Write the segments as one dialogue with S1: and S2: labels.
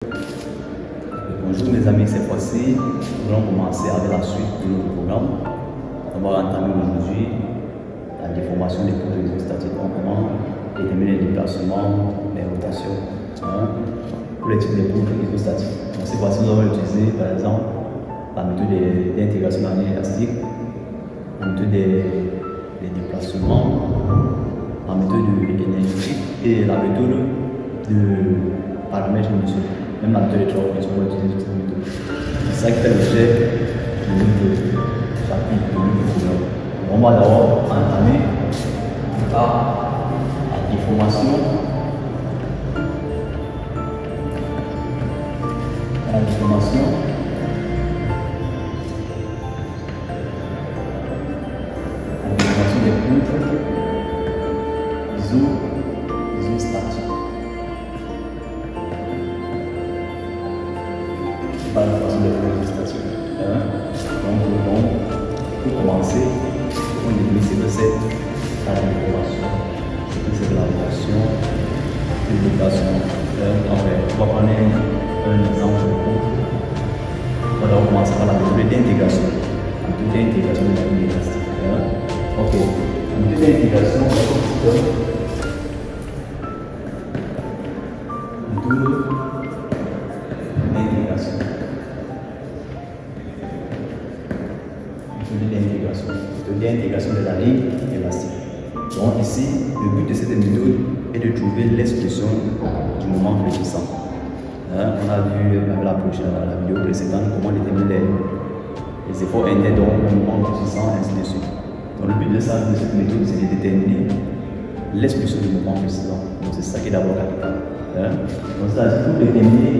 S1: Bonjour mes amis, cette fois-ci, nous allons commencer avec la suite de notre programme. On va entamer aujourd'hui la déformation des poutres isostatiques. Comment déterminer les déplacements, les rotations pour les types de poutres isostatiques. Donc cette fois-ci, nous allons utiliser par exemple la méthode d'intégration en ligne élastique, la méthode des déplacements, la méthode énergétique et la méthode de paramètres minutieux. Même la méthode de travail, on peut utiliser cette méthode. C'est ça qui fait l'objet de notre chapitre, de notre programme. On va d'abord entamer par la déformation. La déformation. La déformation des poutres isostatiques. Par la façon de faire isostatiques. Donc, pour commencer, on définit ce que c'est la déformation, ce que c'est la rotation, le déplacement. On va prendre un exemple de poutre. On va commencer par la méthode d'intégration. La méthode d'intégration de la ligne élastique. Ok. La méthode d'intégration, on va considérer l'intégration de la ligne élastique. Donc ici, le but de cette méthode est de trouver l'expression du moment fléchissant. On a vu avec la vidéo précédente comment déterminer les efforts internes donc le moment fléchissant, ainsi de suite. Donc le but de cette méthode, c'est de déterminer l'expression du moment fléchissant. Donc c'est ça qui est d'abord capital. Donc ça, c'est pour déterminer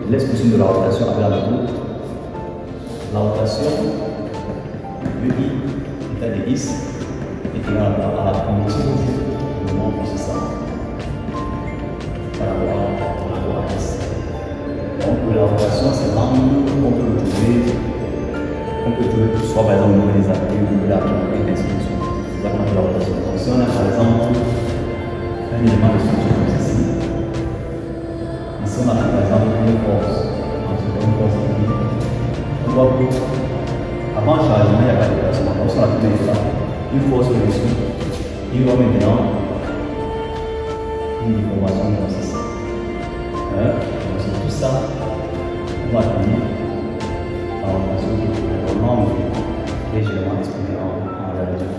S1: l'expression de la rotation avec la méthode. La rotation, le I état de X est égal à la primitive du moment fléchissant par rapport à S. Donc pour la rotation, c'est l'angle qu'on peut trouver soit par exemple au niveau des appuis, au niveau de la pied, et ainsi de suite. C'est ça qu'on appelle la rotation. Donc si on a par exemple un élément de structure comme ceci, ici on a par exemple une force, on voit que avant le chargement, il n'y a pas de déplacement. Donc, si on a fait une force au-dessus, il y aura maintenant une déformation comme ceci. Donc, c'est tout ça qu'on va tenir en rotation qui est légèrement exprimé en radio.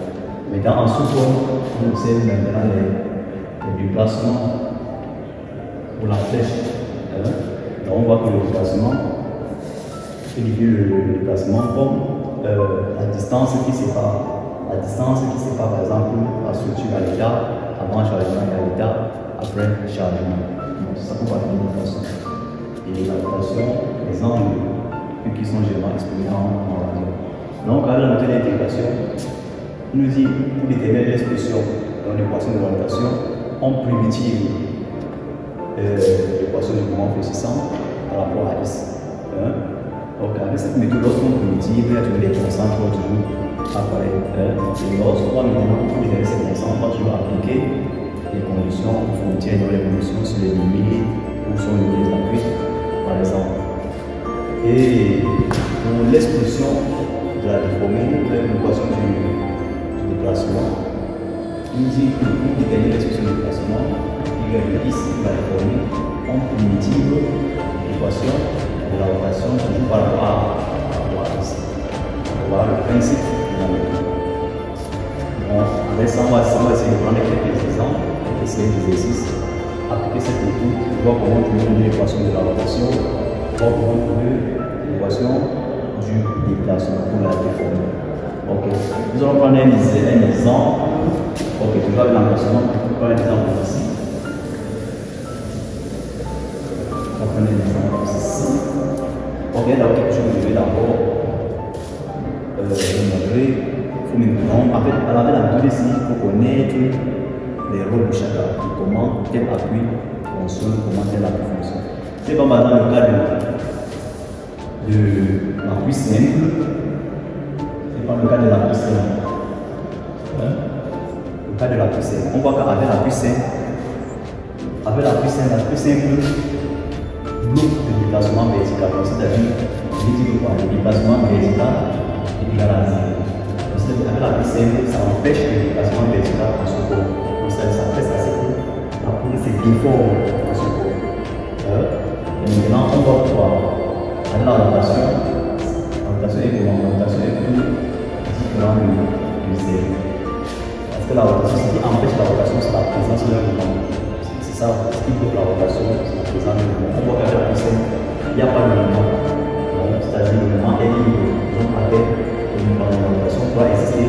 S1: Maintenant, en sous-forme, on observe maintenant les déplacements pour la flèche. Donc, on voit que le déplacement le déplacement comme la distance qui sépare par exemple la structure à l'état avant chargement et à l'état après chargement. Donc c'est ça qu'on va appeler l'rotation. Et la rotation, les angles qui sont généralement exprimés en radio. Donc avec la méthode d'intégration, il nous dit pour déterminer l'expression dans l'équation de rotation, on primitive l'équation du moment fléchissant par rapport à S. Donc avec cette méthode, lorsqu'on primitive, il y a toujours des constants qui vont toujours apparaître. Et lorsqu'on va maintenant déterminer ces constants, on va toujours appliquer les conditions frontières, dans les conditions sur les limites ou sur les appuis, par exemple. Et pour l'expression de la déformée, l'équation du déplacement, il nous dit que pour déterminer l'expression du déplacement, il y a ici la déformée en primitive l'équation de la rotation toujours par rapport à ici. Voilà le principe de la méthode. Bon, avec ça, on va essayer de prendre quelques exemples, essayer des exercices, appliquer cette méthode, voir comment trouver l'équation de la rotation, voir comment trouver l'équation du déplacement pour la déformer. Ok, nous allons prendre un exemple. Ok, toujours avec l'emplacement, on prend un exemple ici. On va prendre un exemple ici. Ok, donc quelque chose que je vais d'abord montrer. Il faut maintenant, en fait, à la méthode ici, il faut connaître les rôles de chaque appui, comment tel appui fonctionne, comment tel appui fonctionne. C'est comme dans le cas de l'appui simple, c'est pas le cas de l'appui simple. Le cas de l'appui simple, on voit qu'avec l'appui simple, l'appui simple, bloc de déplacement vertical. C'est-à-dire, je dis que le déplacement vertical est égal à 0. Avec la plus simple, ça empêche le déplacement vertical en ce corps. Donc ça fait ça, c'est que la poule c'est déforme en ce corps. Et maintenant, on va pouvoir avec la rotation est plus différente du zéro. Parce que la rotation, ce qui empêche la rotation, c'est la présence d'un mouvement. C'est ça, ce qui bloque la rotation, c'est la présence d'un mouvement. On voit qu'avec la plus simple, il n'y a pas de mouvement. C'est-à-dire le mouvement est libre. Donc avec la rotation doit exister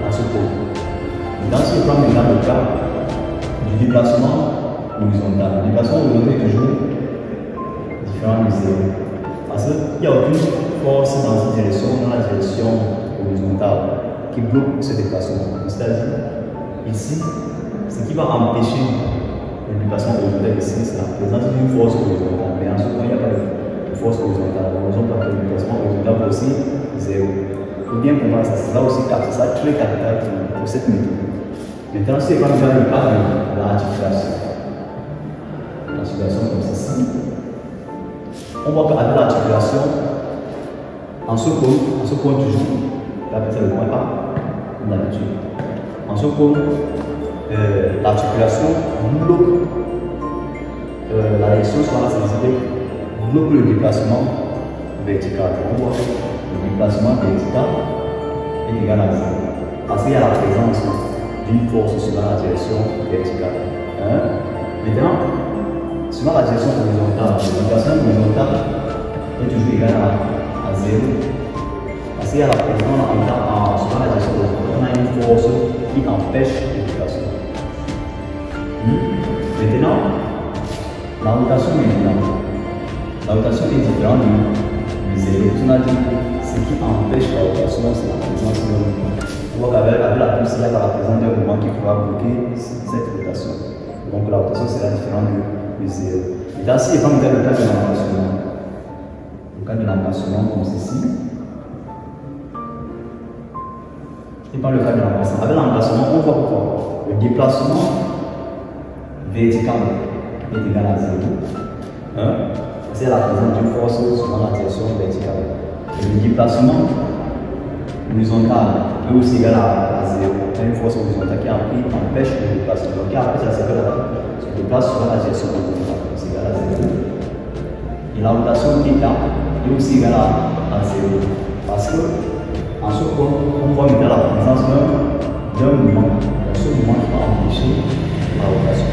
S1: dans ce corps. Dans ce plan, maintenant, le cas du déplacement horizontal. Le déplacement horizontal est toujours différent du zéro. Parce qu'il n'y a aucune force dans cette direction, dans la direction horizontale, qui bloque ce déplacement. C'est-à-dire, ici, ce qui va empêcher le déplacement horizontal ici, c'est la présence d'une force horizontale. Mais en ce moment, il n'y a pas de force horizontale. La raison pour laquelle le déplacement horizontal est aussi zéro. Il faut bien comprendre ça. C'est là aussi ça très capital pour cette méthode. Maintenant, si on regarde le cas de l'articulation, l'articulation comme ceci, on voit qu'avec l'articulation, en ce point toujours, là c'est le point A, comme d'habitude. En ce point, l'articulation bloque la direction sur la sensibilité, bloque le déplacement vertical. On voit que le déplacement vertical est égal à 0. Parce qu'il y a la présence d'une force sur la direction verticale. Maintenant, sur la direction horizontale, le déplacement horizontal est toujours égal à 0. Parce qu'il y a la présence sur la direction horizontale, on a une force qui empêche le déplacement. Maintenant, la rotation est différente du 0. On a dit ce qui empêche la rotation, c'est la présence d'un mouvement. On voit qu'avec la pousse, il y a la présence d'un mouvement qui pourra bloquer cette rotation. Donc la rotation sera différente du 0. Et là, si on prend le cas de l'emplacement, le cas de l'emplacement comme ceci, et pas le cas de l'emplacement. Avec l'emplacement, on voit quoi? Le déplacement vertical est égal à 0. C'est la présence d'une force sur la direction verticale. Et le déplacement horizontal est aussi égal à 0. Il y a une force horizontale qui empêche le déplacement. Donc, qui empêche la circulation se déplace sur la direction horizontale. C'est égal à 0. Et la rotation θ est aussi égale à 0. Parce que, en ce point, on voit maintenant la présence d'un mouvement. Ce mouvement qui va empêcher la rotation.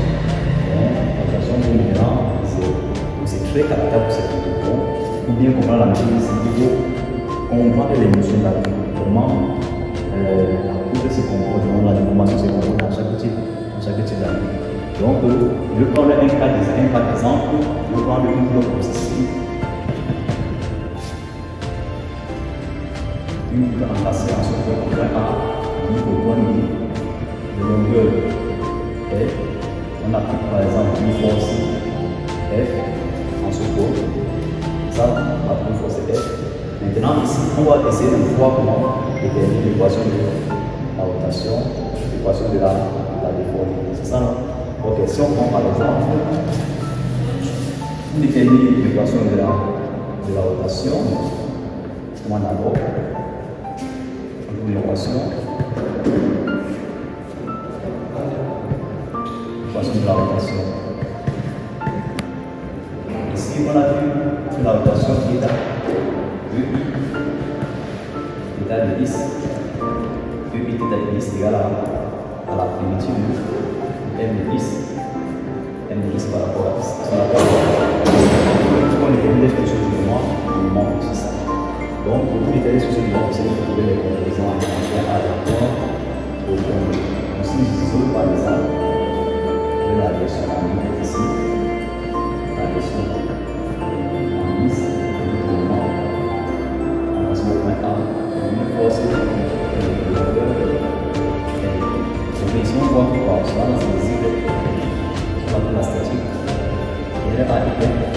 S1: Donc, la rotation est maintenant 0. Donc, c'est très capital pour cette méthode. Pour bien comprendre la méthode, il faut comprendre les notions de la méthode. Comment la poudre se comporte, la déformation se comporte dans chaque type d'angle. Donc, je vais prendre un cas d'exemple, je vais prendre une bloc comme ceci. Une poudre enlacée en ce point A, dit au point B, de longueur F. On applique par exemple une force F en ce point. Ça, on applique une force F. Maintenant, ici, on va essayer de voir comment déterminer l'équation de la rotation, l'équation de la déformation. C'est ça, non? Ok, si on prend par exemple, on détermine l'équation de la rotation, on d'abord, on trouve l'équation de la rotation. Ici, on a vu que la rotation est à θ de 10, EI θ de 10 égale à la primitive M de 10 par rapport à 10. On détermine l'expression du mouvement, c'est ça. Donc, pour vous déterminer l'expression du mouvement, vous trouver les combinaisons à la fois au point. Donc, si nous utilisons par exemple la version en ligne ici, la version en lisse, le point A, une force de longueur donc ici on voit que par cela c'est visible sur la place statique et le A égale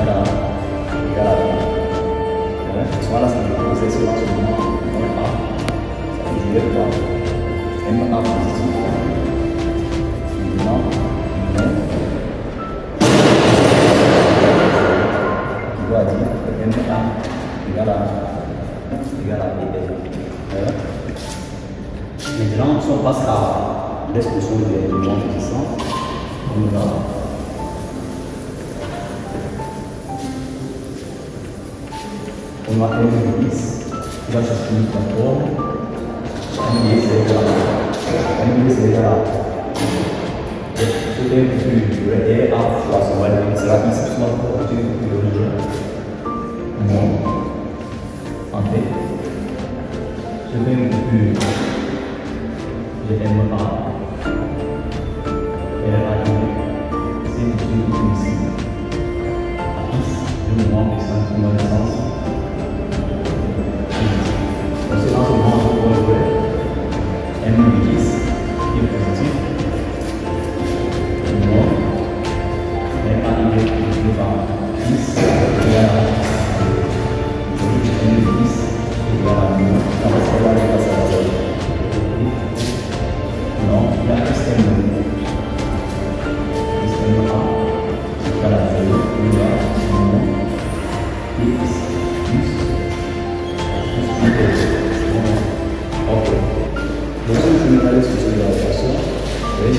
S1: à soit là c'est une position sur le point A ça fait 0 M A positif maintenant dire MA égale à EL. Maintenant, si on passe à l'expression des éléments puissants, on y va. On a M10 qui va chercher la forme. M10 c'est égal à M10 c'est égal à je vais plus le R à fois son valeur, c'est la ici sur la forme, je vais plus le jeu. Non. En fait, je vais plus je M A R A I c'est une ici. A ici, je me rends que c'est une connaissance. C'est dans ce moment où on peut M10 qui est positif, non, mais pas Y qui est par 10 égale à M10 égale à 9, ça va se voir et ça va se voir. Non, il y a système A égale à 0, il y a non, X plus ok. Donc, si je vais aller sur cette relation, c'est la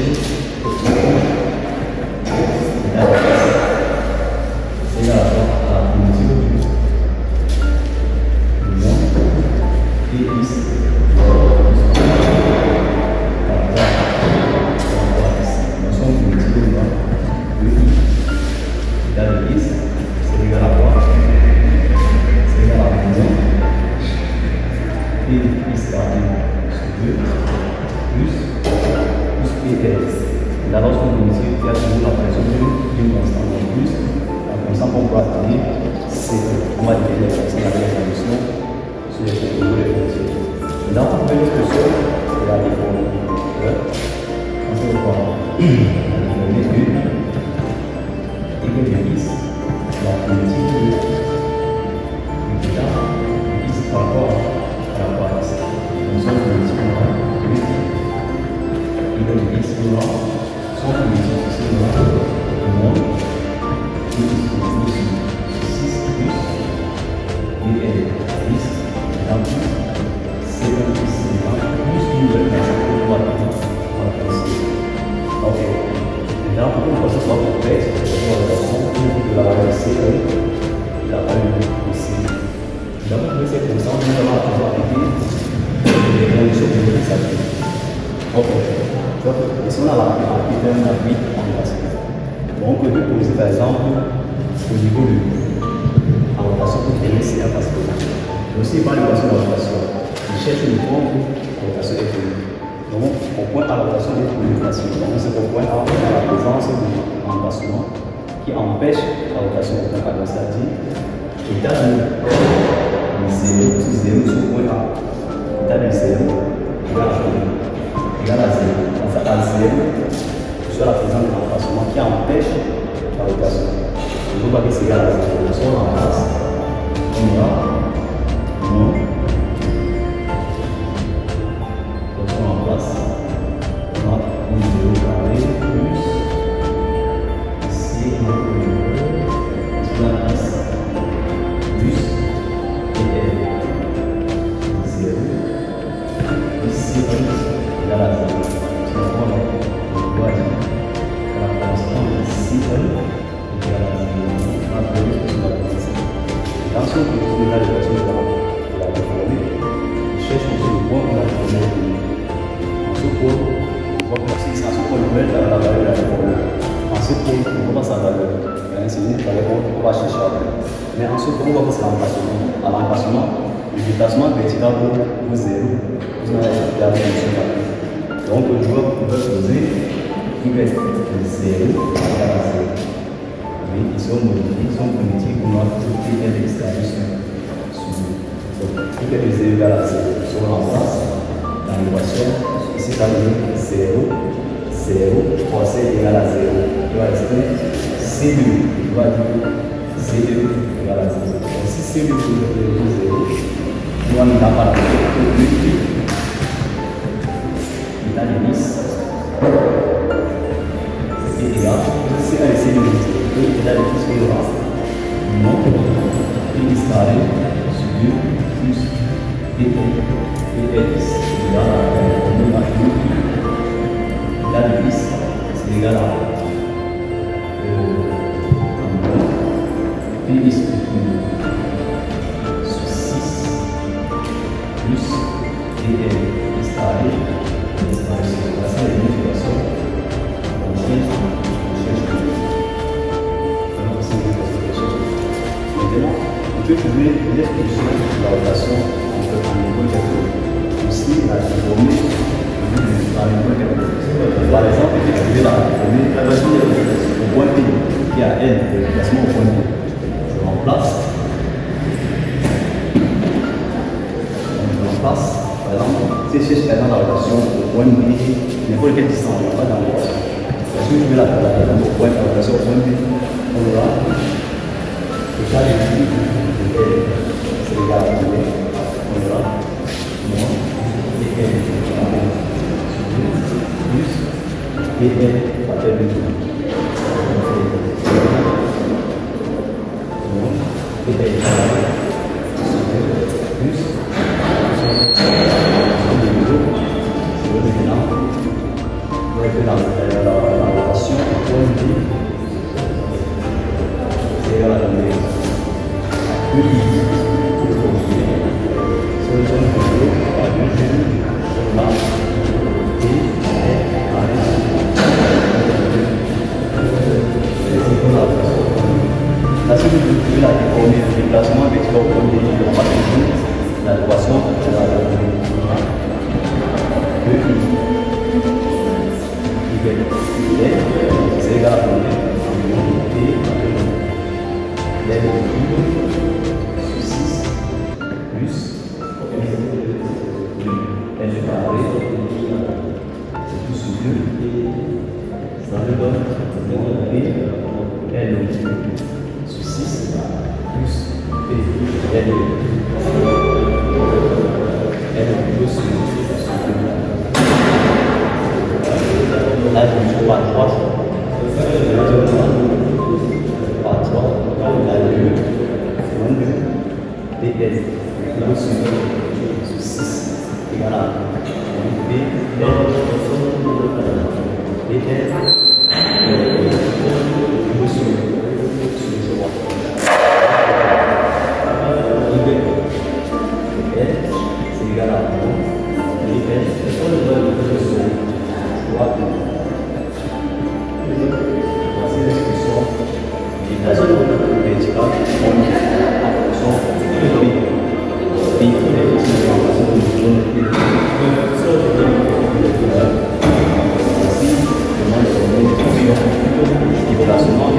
S1: mesure du million et ici. C'est égal à quoi? C'est égal à million. Et plus par 2 plus PL. Là, lorsqu'on mesure, il y a toujours la pression d'une constante en plus. La constante qu'on peut atteindre, c'est on va dire la pression avec la solution sur les niveaux de pression. Maintenant, on peut l'expression de la déforme. On peut voir la déforme 1 égale à 10, la primitive de là, 10 par rapport à ça. Nous sommes primitifs il est 10 pour là, sont primitifs ici, non, 10 plus 6 plus, et 10, là, c'est un plus, plus une nouvelle personne pour voir ok. Maintenant, pour que ça soit complexe, de la valeur C, la valeur C. Donc, pour cette constante, nous allons pouvoir appliquer les conditions de l'utilisation. Ok. Donc, ici, on a appliqué un appui en place. Donc, on peut poser par exemple au niveau de la rotation pour créer C1 parce que aussi, par l'équation de rotation, il cherche une forme de rotation économique. Donc, au point à la rotation des communications. Donc, c'est au point A, on a la présence de l'emplacement qui empêche la rotation au point A. C'est-à-dire, état de 0 sur 0 sur point A. État de 0 égale à 0. On fait à 0 sur la présence de l'emplacement qui empêche la rotation. Donc, on va dire que c'est égal à 0. Donc, on remplace. On va. Non. Mais ensuite, on va passer à l'emplacement. Le déplacement vertical vaut 0. Vous allez la fonction. Donc, le joueur peut poser y de 0 égale à 0. Oui, ils sont modifiés, ils sont primitifs pour notre y de l'extension. Y de 0 égale à 0. Si on remplace dans l'équation, ici ça veut dire 0, 0, fois C égale à 0. Il va rester C2. Il va dire C2 égale à 0. Donc si C2 égale à 0, nous allons la part de 8. Il a les 10. C'est égal. C1 et C2. Il a les 10 pour le reste. Non. P is between 6 plus DL is carré. C'est ça l'équation. Maintenant, on peut trouver l'expression de la relation entre un école et aussi la formule par exemple, il est trouvé la formule au point P, qui a N, le déplacement au point P. Je remplace. Par exemple, si je cherche la relation au point B, n'importe quelle distance, il n'y a pas d'endroit. Si je veux la relation au point B, on verra. Le cas de Q, c'est égal à Q, on verra. Moins et N plus et N appelle le tout. Et N plus la relation point B c'est égal à la même. Q la seconde est la déplacement avec la équation c'est égal à ça me donne P, L sur 6 plus P, L plus sur 2. Là, je me trouve à 3. Par 3, la 2, PL plus sur 6 égale à P, L et L. C'est égal à 1. Voici l'expression de la zone verticale en fonction de B. B est voici comment les déplacements